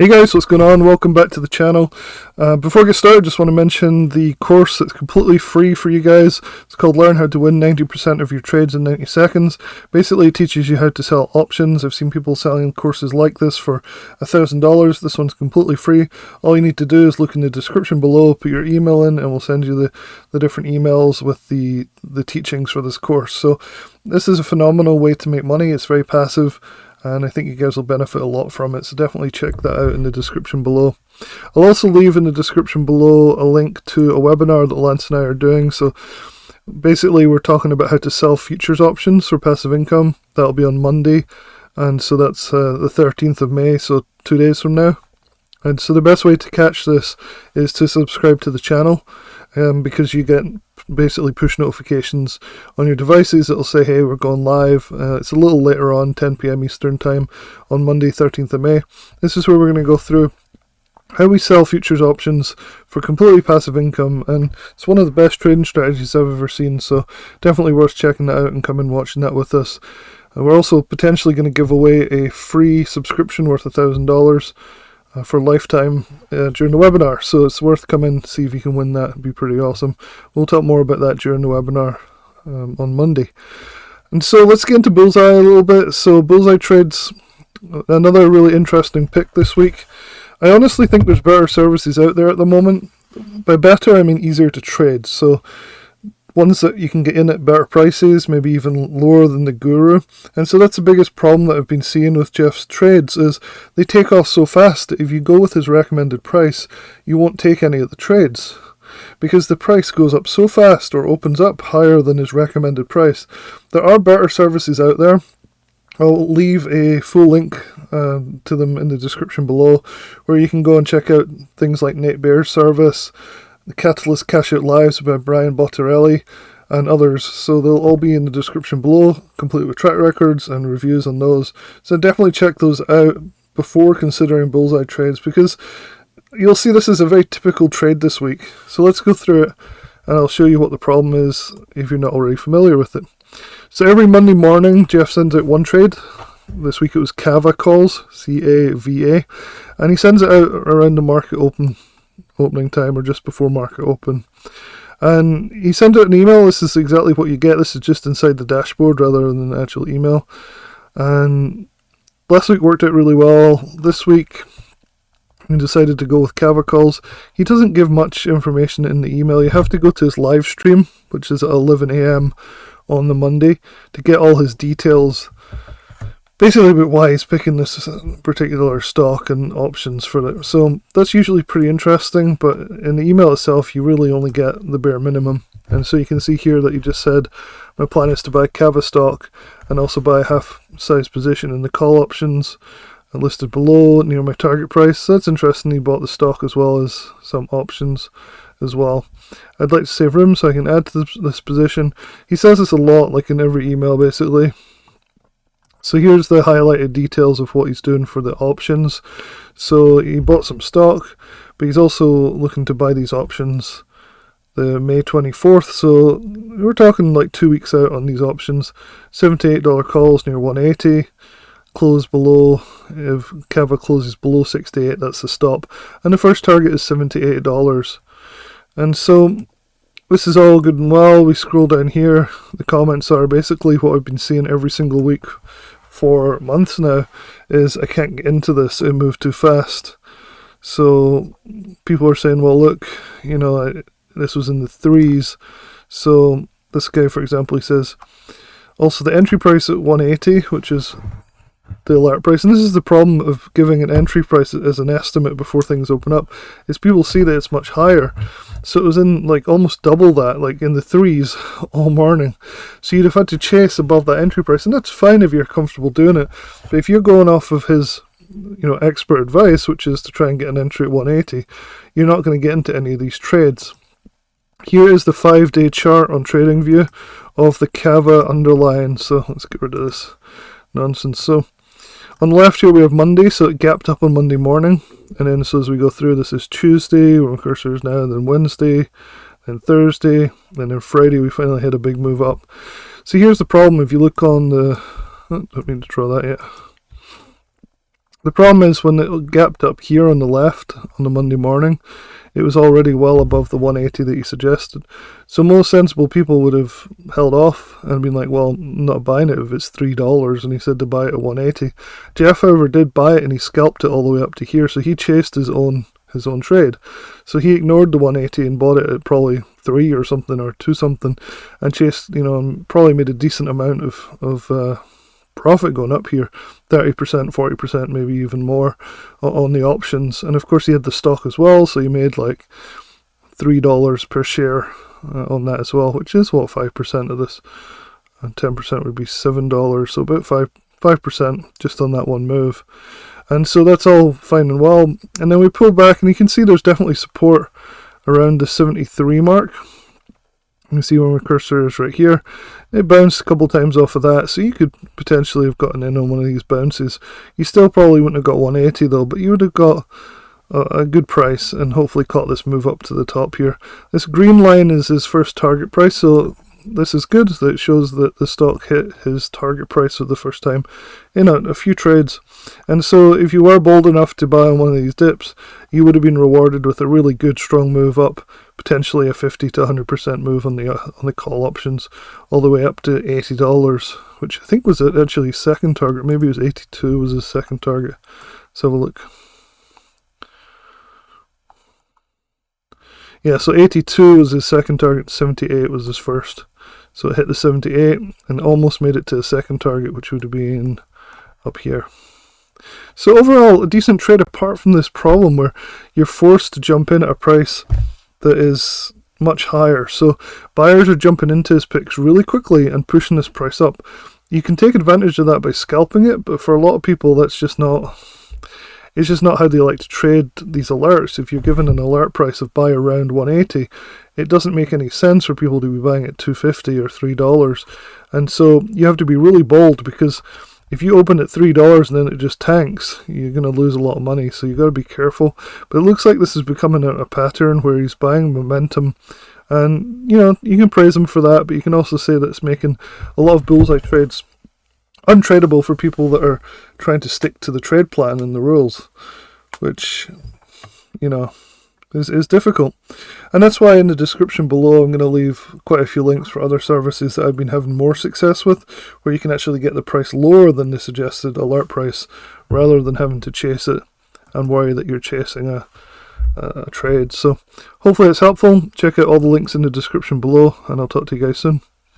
Hey guys, what's going on? Welcome back to the channel. Before I get started, just want to mention the course that's completely free for you guys. It's called Learn How to Win 90% of Your Trades in 90 Seconds. Basically, it teaches you how to sell options. I've seen people selling courses like this for $1,000. This one's completely free. All you need to do is look in the description below, put your email in, and we'll send you the different emails with the teachings for this course. So this is a phenomenal way to make money. It's very passive, and I think you guys will benefit a lot from it, so definitely check that out in the description below. I'll also leave in the description below a link to a webinar that Lance and I are doing. So basically we're talking about how to sell futures options for passive income. That'll be on Monday, and so that's the 13th of May, so 2 days from now. And so the best way to catch this is to subscribe to the channel, because you get basically push notifications on your devices. It'll say, hey, we're going live. It's a little later on, 10 p.m. Eastern time on Monday 13th of May. This is where we're going to go through how we sell futures options for completely passive income, and it's one of the best trading strategies I've ever seen, so definitely worth checking that out and come and watching that with us. We're also potentially going to give away a free subscription worth $1,000 for lifetime during the webinar, so it's worth coming, see if you can win that. It'd be pretty awesome. We'll talk more about that during the webinar on Monday. And so let's get into Bullseye a little bit. So Bullseye trades another really interesting pick this week. I honestly think there's better services out there at the moment. By better, I mean easier to trade. So ones that you can get in at better prices, maybe even lower than the Guru. And so that's the biggest problem that I've been seeing with Jeff's trades, is they take off so fast that if you go with his recommended price, you won't take any of the trades, because the price goes up so fast or opens up higher than his recommended price. There are better services out there. I'll leave a full link to them in the description below, where you can go and check out things like Nate Baer's service, the Catalyst Cash Out Lives by Brian Bottarelli, and others. So they'll all be in the description below, complete with track records and reviews on those. So definitely check those out before considering Bullseye trades, because you'll see this is a very typical trade this week. So let's go through it, and I'll show you what the problem is if you're not already familiar with it. So every Monday morning, Jeff sends out one trade. This week it was CAVA calls, C-A-V-A, and he sends it out around the market opening time, or just before market open. And he sent out an email. This is exactly what you get. This is just inside the dashboard rather than the actual email. And last week worked out really well. This week he decided to go with CAVA calls. He doesn't give much information in the email. You have to go to his live stream, which is at 11 a.m. on the Monday, to get all his details, basically about why he's picking this particular stock and options for it. So that's usually pretty interesting, but in the email itself you really only get the bare minimum. And so you can see here that he just said, my plan is to buy CAVA stock and also buy a half size position in the call options listed below near my target price. So that's interesting. He bought the stock as well as some options as well. I'd like to save room so I can add to this position. He says this a lot, like in every email basically. So here's the highlighted details of what he's doing for the options. So he bought some stock, but he's also looking to buy these options the May 24th. So we're talking like 2 weeks out on these options. $78 calls near 180. Close below, if CAVA closes below 68, that's the stop. And the first target is $78. And so this is all good and well. We scroll down here. The comments are basically what I've been seeing every single week for months now, is I can't get into this, it moved too fast. So people are saying, well look, you know, this was in the threes. So this guy, for example, he says, also the entry price at 180, which is the alert price, and this is the problem of giving an entry price as an estimate before things open up, is people see that it's much higher. So it was in like almost double that, like in the threes all morning. So you'd have had to chase above that entry price, and that's fine if you're comfortable doing it. But if you're going off of his, you know, expert advice, which is to try and get an entry at 180, you're not going to get into any of these trades. Here is the 5-day chart on TradingView of the CAVA underlying. So let's get rid of this nonsense. So on the left here we have Monday, so it gapped up on Monday morning, and then so as we go through, this is Tuesday, where my cursor is now, then Wednesday, then Thursday, and then Friday we finally had a big move up. So here's the problem. If you look on the, don't mean to draw that yet. The problem is when it gapped up here on the left on the Monday morning, it was already well above the 180 that he suggested. So most sensible people would have held off and been like, well, I'm not buying it if it's $3, and he said to buy it at 180. Jeff, however, did buy it and he scalped it all the way up to here, so he chased his own trade. So he ignored the 180 and bought it at probably 3 or something, or 2 something, and chased, and probably made a decent amount of profit going up here, 30%, 40%, maybe even more on the options. And of course he had the stock as well, so he made like $3 per share on that as well, which is what, 5% of this, and 10% would be $7, so about 5% just on that one move. And so that's all fine and well. And then we pull back and you can see there's definitely support around the 73 mark. You can see where my cursor is right here. It bounced a couple times off of that, so you could potentially have gotten in on one of these bounces. You still probably wouldn't have got 180 though, but you would have got a good price and hopefully caught this move up to the top here. This green line is his first target price, so this is good. That shows that the stock hit his target price for the first time in a few trades. And so if you were bold enough to buy on one of these dips, you would have been rewarded with a really good strong move up, potentially a 50 to 100% move on the call options, all the way up to $80, which I think was actually his second target. Maybe it was 82 was his second target. Let's have a look. Yeah, so 82 was his second target, 78 was his first. So it hit the 78 and almost made it to a second target, which would have been up here. So overall, a decent trade apart from this problem where you're forced to jump in at a price that is much higher. So buyers are jumping into his picks really quickly and pushing this price up. You can take advantage of that by scalping it, but for a lot of people that's just not... It's just not how they like to trade these alerts. If you're given an alert price of buy around 180, it doesn't make any sense for people to be buying at $2.50 or $3. And so you have to be really bold, because if you open at $3 and then it just tanks, you're going to lose a lot of money. So you've got to be careful. But it looks like this is becoming a pattern where he's buying momentum. And, you can praise him for that, but you can also say that it's making a lot of bullseye trades untradeable for people that are trying to stick to the trade plan and the rules, which, is difficult. And that's why in the description below I'm going to leave quite a few links for other services that I've been having more success with, where you can actually get the price lower than the suggested alert price, rather than having to chase it and worry that you're chasing a trade. So hopefully it's helpful. Check out all the links in the description below, and I'll talk to you guys soon.